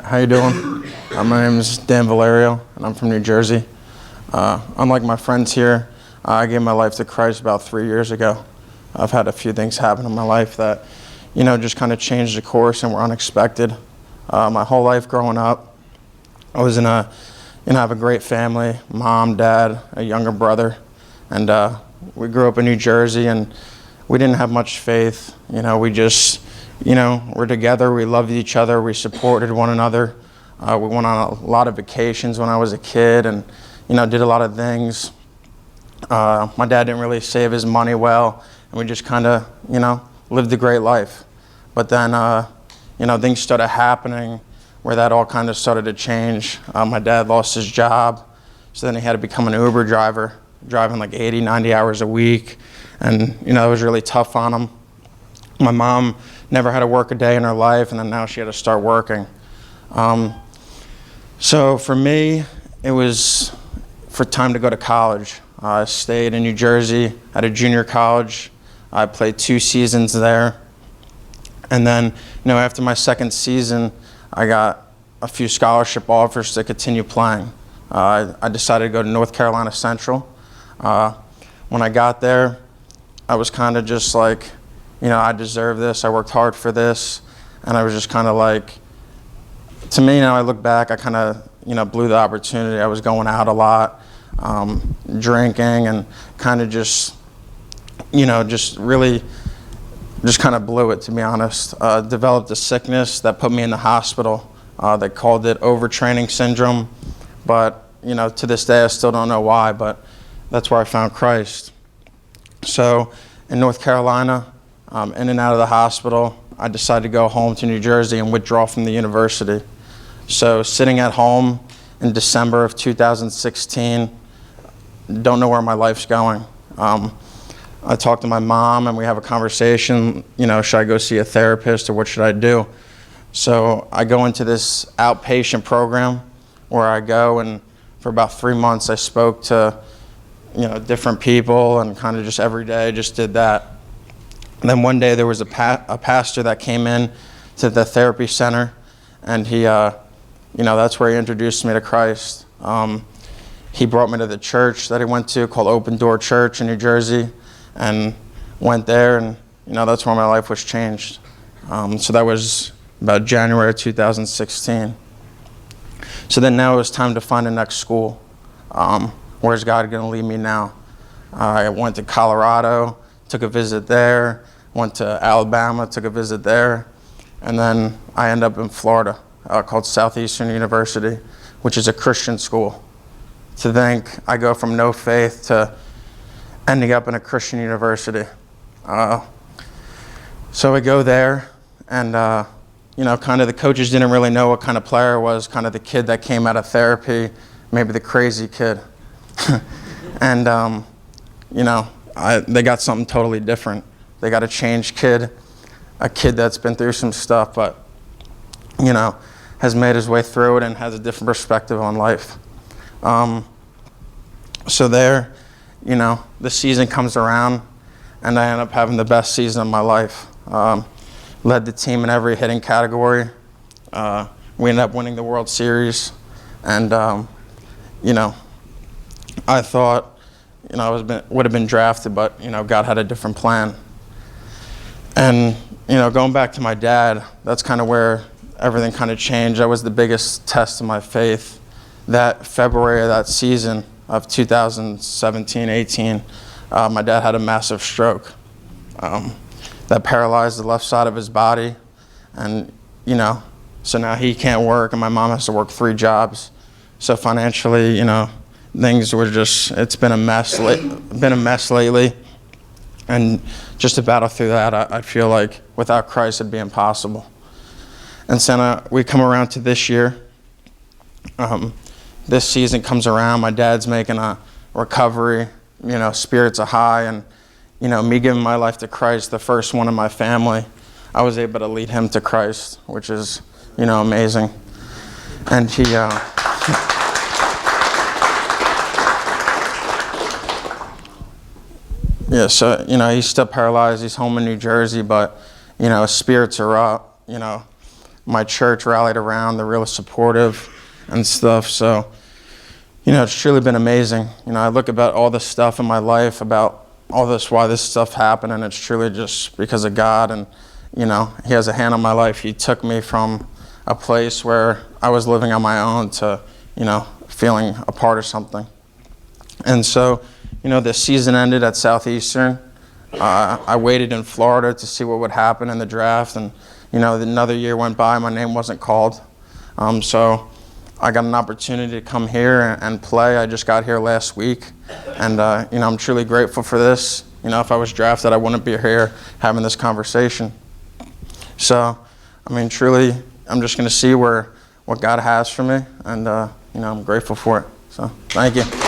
How you doing? My name is Valerio, and I'm from New Jersey. Unlike my friends here, I gave my life to Christ about 3 years ago. I've had a few things happen in my life that, just kind of changed the course and were unexpected. My whole life growing up, I was have a great family, mom, dad, a younger brother, and we grew up in New Jersey, and we didn't have much faith. We just, we're together, we loved each other, we supported one another. We went on a lot of vacations when I was a kid and, did a lot of things. My dad didn't really save his money well, and we just kind of, lived a great life. But then, things started happening where that all kind of started to change. My dad lost his job, so then he had to become an Uber driver, driving like 80, 90 hours a week. And, it was really tough on him. My mom never had to work a day in her life, and then now she had to start working. So for me, it was for time to go to college. I stayed in New Jersey at a junior college. I played 2 seasons there. And then, after my second season, I got a few scholarship offers to continue playing. I decided to go to North Carolina Central. When I got there, I was kind of just like, I deserve this. I worked hard for this. And I was just kind of like, to me, I look back, I kind of, blew the opportunity. I was going out a lot, drinking, and kind of just, just kind of blew it, to be honest. Developed a sickness that put me in the hospital. They called it overtraining syndrome. But, to this day, I still don't know why, but that's where I found Christ. So in North Carolina, in and out of the hospital, I decided to go home to New Jersey and withdraw from the university. So sitting at home in December of 2016, don't know where my life's going. I talked to my mom and we have a conversation, should I go see a therapist or what should I do? So I go into this outpatient program where I go, and for about 3 months I spoke to, different people, and kind of just every day just did that. And then one day there was a pastor that came in to the therapy center, and he, that's where he introduced me to Christ. He brought me to the church that he went to called Open Door Church in New Jersey, and went there, and that's where my life was changed. So that was about January 2016. So then now it was time to find the next school. Where's God going to lead me now? I went to Colorado, took a visit there, went to Alabama, took a visit there, and then I ended up in Florida, called Southeastern University, which is a Christian school. To think I go from no faith to ending up in a Christian university. So I go there, and kind of the coaches didn't really know what kind of player I was, kind of the kid that came out of therapy, maybe the crazy kid. And, they got something totally different. They got a changed kid, a kid that's been through some stuff, but, has made his way through it and has a different perspective on life. So there, the season comes around, and I end up having the best season of my life. Led the team in every hitting category. We ended up winning the World Series, and, I thought, I would have been drafted, but, God had a different plan. And, going back to my dad, that's kind of where everything kind of changed. That was the biggest test of my faith. That February of that season of 2017-18, my dad had a massive stroke that paralyzed the left side of his body. And, so now he can't work, and my mom has to work 3 jobs. So financially, things were just, it's been a mess lately. And just to battle through that, I feel like without Christ it'd be impossible. And so we come around to this year. This season comes around, my dad's making a recovery, spirits are high, and, me giving my life to Christ, the first one in my family, I was able to lead him to Christ, which is, amazing. And he, so, he's still paralyzed. He's home in New Jersey, but, his spirits are up, my church rallied around. They're really supportive and stuff. So, you know, it's truly been amazing. You know, I look about all this stuff in my life, about all this, why this stuff happened, and it's truly just because of God. And, you know, He has a hand on my life. He took me from a place where I was living on my own to, you know, feeling a part of something. And so, you know, the season ended at Southeastern. I waited in Florida to see what would happen in the draft, and, you know, another year went by, my name wasn't called. So I got an opportunity to come here and play. I just got here last week, and, you know, I'm truly grateful for this. You know, if I was drafted, I wouldn't be here having this conversation. So, I mean, truly, I'm just going to see what God has for me, and, you know, I'm grateful for it. So, thank you.